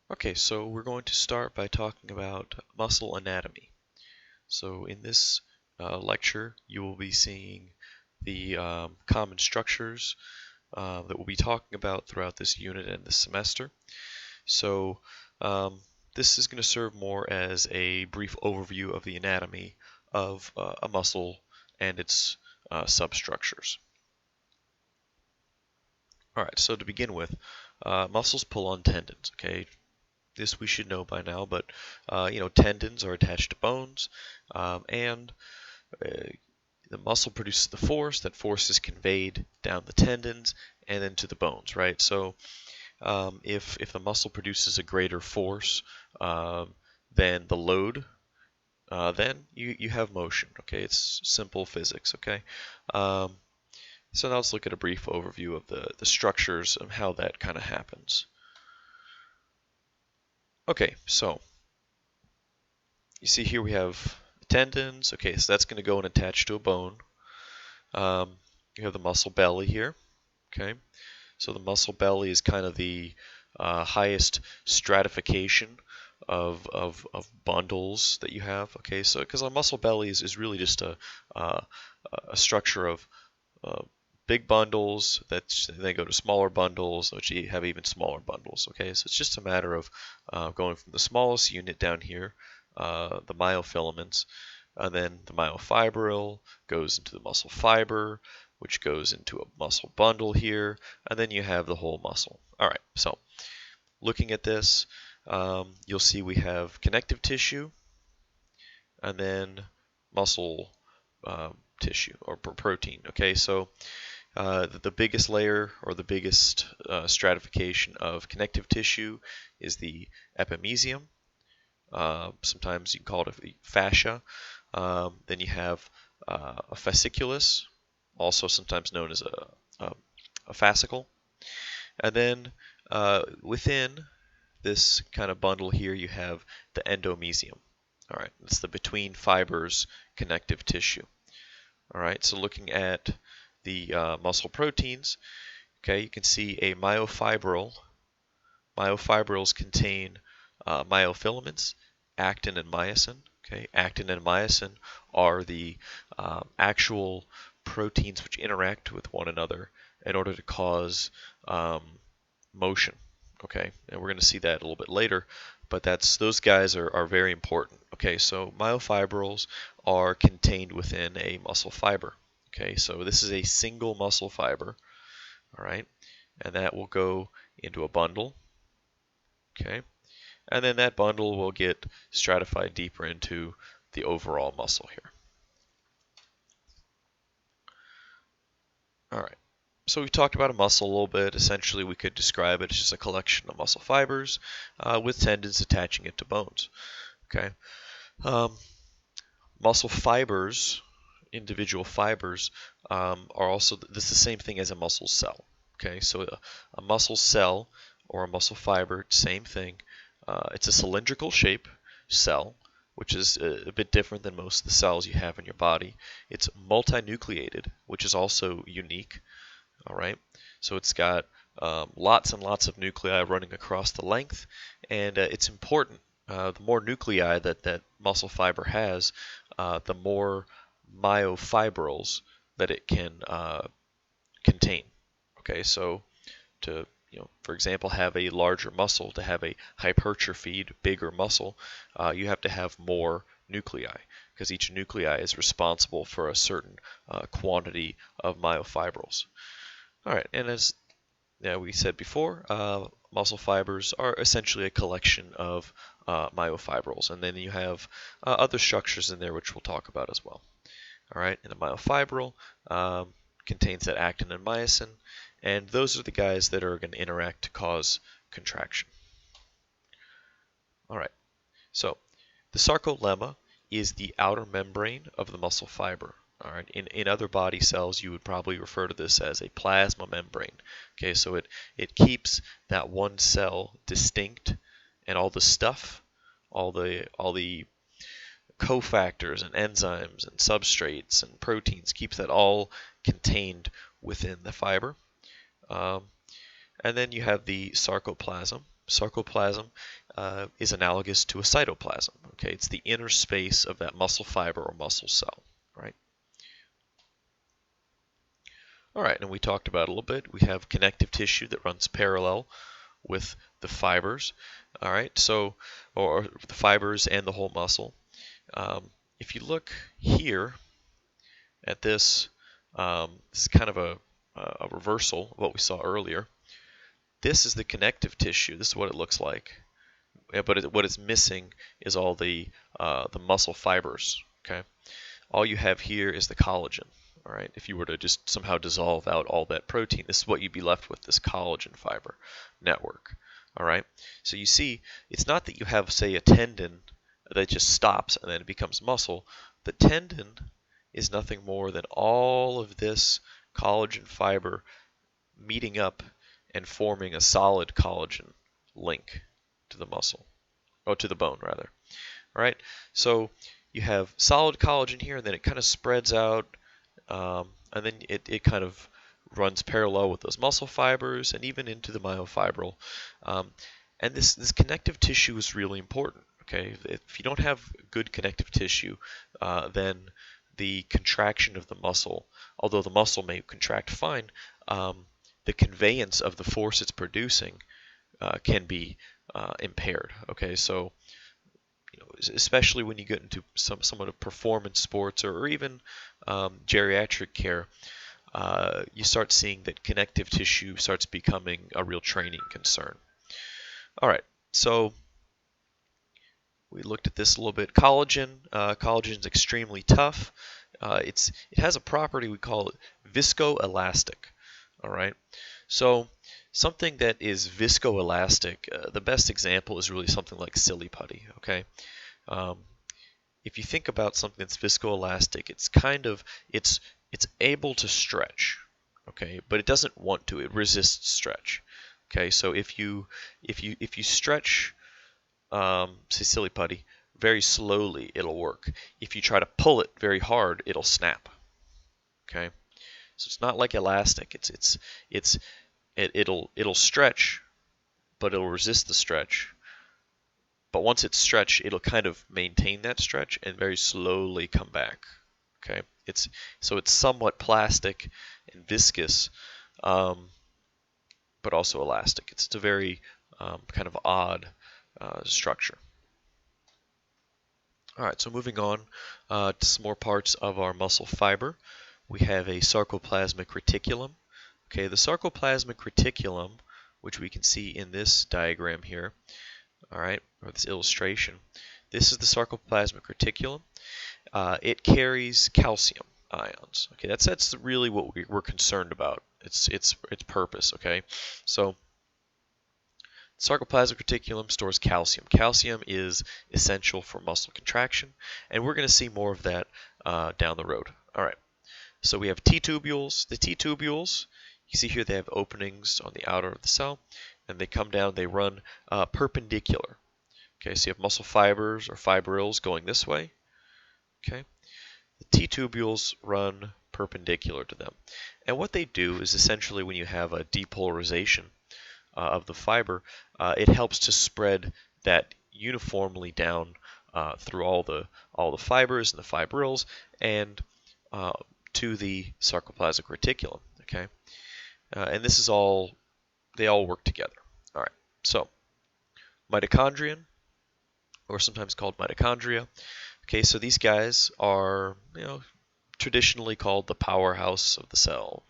Okay, so we're going to start by talking about muscle anatomy. So in this lecture, you will be seeing the common structures that we'll be talking about throughout this unit and this semester. So this is going to serve more as a brief overview of the anatomy of a muscle and its substructures. All right, so to begin with, muscles pull on tendons, okay? This we should know by now, but tendons are attached to bones, and the muscle produces the force. That force is conveyed down the tendons and then to the bones, right? So if the muscle produces a greater force than the load, then you have motion. Okay, it's simple physics. Okay, so now let's look at a brief overview of the structures and how that kind of happens. Okay, so you see here we have tendons. Okay, so that's going to go and attach to a bone. You have the muscle belly here. Okay, so the muscle belly is kind of the highest stratification of bundles that you have. Okay, so because a muscle belly is really just a structure of big bundles that they go to smaller bundles, which you have even smaller bundles. Okay, so it's just a matter of going from the smallest unit down here, the myofilaments, and then the myofibril goes into the muscle fiber, which goes into a muscle bundle here, and then you have the whole muscle. All right, so looking at this, you'll see we have connective tissue, and then muscle tissue or protein. Okay, so the biggest layer or the biggest stratification of connective tissue is the epimysium. Sometimes you can call it a fascia. Then you have a fasciculus, also sometimes known as a fascicle. And then within this kind of bundle here, you have the endomysium. All right, it's the between fibers connective tissue. All right, so looking at the muscle proteins, okay, you can see a myofibril. Myofibrils contain myofilaments, actin and myosin. Okay, actin and myosin are the actual proteins which interact with one another in order to cause motion. Okay, and we're going to see that a little bit later, but those guys are very important. Okay, so myofibrils are contained within a muscle fiber. Okay, so this is a single muscle fiber. All right, and that will go into a bundle. Okay, and then that bundle will get stratified deeper into the overall muscle here. All right, so we've talked about a muscle a little bit. Essentially, we could describe it as just a collection of muscle fibers with tendons attaching it to bones. Okay, muscle fibers, individual fibers, are also this is the same thing as a muscle cell. Okay, so a muscle cell or a muscle fiber, same thing. It's a cylindrical shape cell, which is a bit different than most of the cells you have in your body. It's multinucleated, which is also unique. All right, so it's got lots and lots of nuclei running across the length, and it's important. The more nuclei that muscle fiber has, the more myofibrils that it can contain. Okay, so to for example, have a larger muscle, to have a hypertrophied, bigger muscle, you have to have more nuclei because each nuclei is responsible for a certain quantity of myofibrils. All right, and as we said before, muscle fibers are essentially a collection of myofibrils, and then you have other structures in there which we'll talk about as well. All right, and a myofibril contains that actin and myosin, and those are the guys that are going to interact to cause contraction. All right, so the sarcolemma is the outer membrane of the muscle fiber. All right, in other body cells, you would probably refer to this as a plasma membrane. Okay, so it keeps that one cell distinct, and all the stuff, all the cofactors and enzymes and substrates and proteins, keeps that all contained within the fiber. And then you have the sarcoplasm. sarcoplasm is analogous to a cytoplasm. Okay, it's the inner space of that muscle fiber or muscle cell, right? All right, and we talked about it a little bit. We have connective tissue that runs parallel with the fibers. All right, so or the fibers and the whole muscle. If you look here at this, this is kind of a reversal of what we saw earlier. This is the connective tissue. This is what it looks like. Yeah, but what it's missing is all the muscle fibers. Okay, all you have here is the collagen. All right, if you were to just somehow dissolve out all that protein, this is what you'd be left with, this collagen fiber network. All right, so you see, it's not that you have, say, a tendon that just stops and then it becomes muscle. The tendon is nothing more than all of this collagen fiber meeting up and forming a solid collagen link to the muscle, or to the bone rather. All right, so you have solid collagen here, and then it kind of spreads out, and then it kind of runs parallel with those muscle fibers and even into the myofibril. And this connective tissue is really important. Okay, if you don't have good connective tissue, then the contraction of the muscle, although the muscle may contract fine, the conveyance of the force it's producing can be impaired. Okay, so especially when you get into somewhat of performance sports or even geriatric care, you start seeing that connective tissue starts becoming a real training concern. All right, so we looked at this a little bit. Collagen. Collagen is extremely tough. It has a property we call it viscoelastic. All right, so something that is viscoelastic, the best example is really something like silly putty. Okay, if you think about something that's viscoelastic, it's able to stretch. Okay, but it doesn't want to. It resists stretch. Okay, so if you stretch, say silly putty, very slowly, it'll work. If you try to pull it very hard, it'll snap. Okay, so it's not like elastic. It'll stretch, but it'll resist the stretch. But once it's stretched, it'll kind of maintain that stretch and very slowly come back. Okay, it's somewhat plastic and viscous, but also elastic. It's a very kind of odd structure. All right, so moving on to some more parts of our muscle fiber. We have a sarcoplasmic reticulum. Okay, the sarcoplasmic reticulum, which we can see in this diagram here, all right, or this illustration, this is the sarcoplasmic reticulum. It carries calcium ions. Okay, that's really what we're concerned about. Its purpose. Okay, so sarcoplasmic reticulum stores calcium. Calcium is essential for muscle contraction, and we're going to see more of that down the road. All right, so we have T-tubules. The T-tubules, you see here they have openings on the outer of the cell, and they come down, they run perpendicular. Okay, so you have muscle fibers or fibrils going this way. Okay, the T-tubules run perpendicular to them. And what they do is essentially when you have a depolarization of the fiber, it helps to spread that uniformly down through all the fibers and the fibrils and to the sarcoplasmic reticulum. Okay, and this is they all work together. All right, so mitochondrion, or sometimes called mitochondria. Okay, so these guys are, traditionally called the powerhouse of the cell.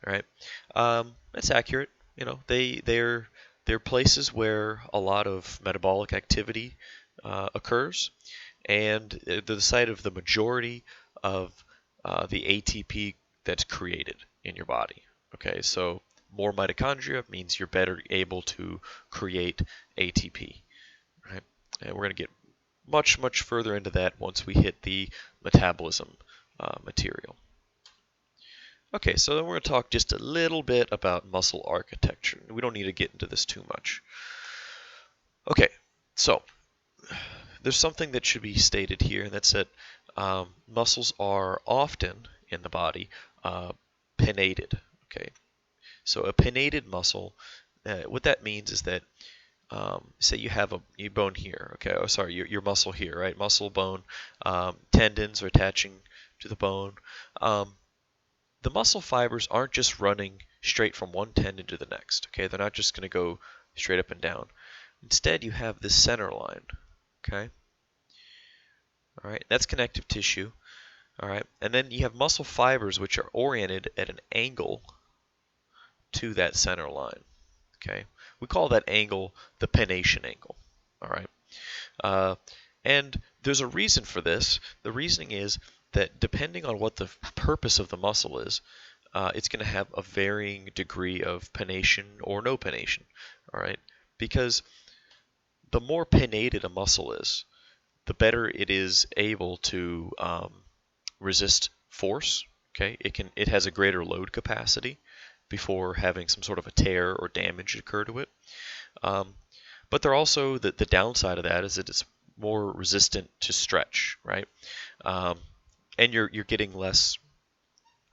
All right, that's accurate. They're places where a lot of metabolic activity occurs, and they're the site of the majority of the ATP that's created in your body. Okay, so more mitochondria means you're better able to create ATP. Right, and we're going to get much further into that once we hit the metabolism material. Okay, so then we're going to talk just a little bit about muscle architecture. We don't need to get into this too much. Okay, so there's something that should be stated here, and that's that muscles are often in the body pinnated. Okay, so a pinnated muscle, what that means is that say you have a bone here, okay, oh sorry, your muscle here, right? Muscle, bone, tendons are attaching to the bone. The muscle fibers aren't just running straight from one tendon to the next, okay? They're not just going to go straight up and down. Instead, you have this center line, okay? All right, that's connective tissue, all right? And then you have muscle fibers which are oriented at an angle to that center line, okay? We call that angle the pennation angle, all right? And there's a reason for this. The reasoning is that depending on what the purpose of the muscle is, it's going to have a varying degree of pennation or no pennation, all right? Because the more pennated a muscle is, the better it is able to resist force. Okay, it has a greater load capacity before having some sort of a tear or damage occur to it. But they're also the downside of that is that it's more resistant to stretch, right? And you're getting less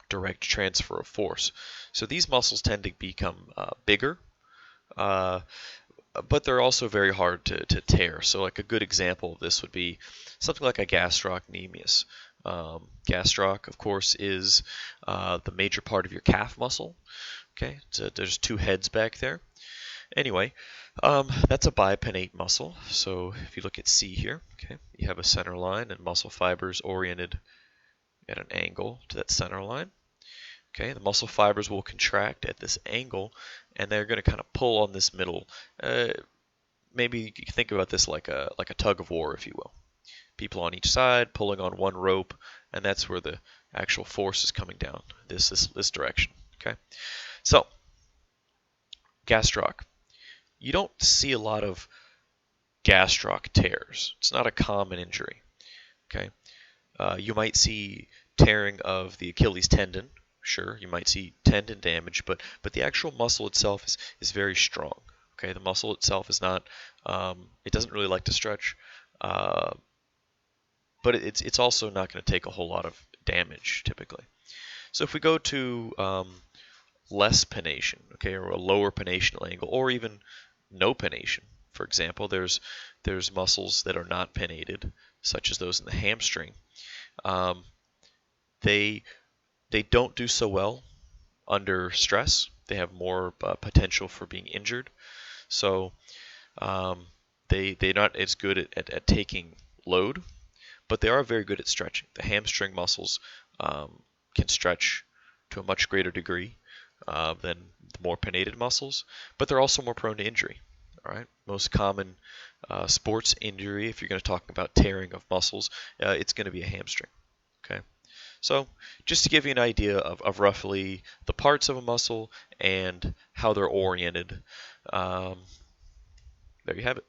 direct transfer of force. So these muscles tend to become bigger, but they're also very hard to tear. So like a good example of this would be something like a gastrocnemius. Gastroc, of course, is the major part of your calf muscle. Okay, so there's two heads back there. Anyway, that's a bipinnate muscle. So if you look at C here, okay, you have a center line and muscle fibers oriented at an angle to that center line. Okay, the muscle fibers will contract at this angle, and they're going to kind of pull on this middle. Maybe you can think about this like a tug of war, if you will. People on each side pulling on one rope, and that's where the actual force is coming down this direction. Okay, so gastroc. You don't see a lot of gastroc tears. It's not a common injury. Okay, you might see tearing of the Achilles tendon. Sure, you might see tendon damage, but the actual muscle itself is very strong. Okay, the muscle itself is not. It doesn't really like to stretch, but it's also not going to take a whole lot of damage typically. So if we go to less pennation, okay, or a lower pennational angle, or even no pennation, for example, there's muscles that are not pennated, such as those in the hamstring. They don't do so well under stress. They have more potential for being injured. So they're not as good at taking load, but they are very good at stretching. The hamstring muscles can stretch to a much greater degree than the more pennated muscles, but they're also more prone to injury. All right, most common sports injury, if you're going to talk about tearing of muscles, it's going to be a hamstring. Okay. So just to give you an idea of roughly the parts of a muscle and how they're oriented, there you have it.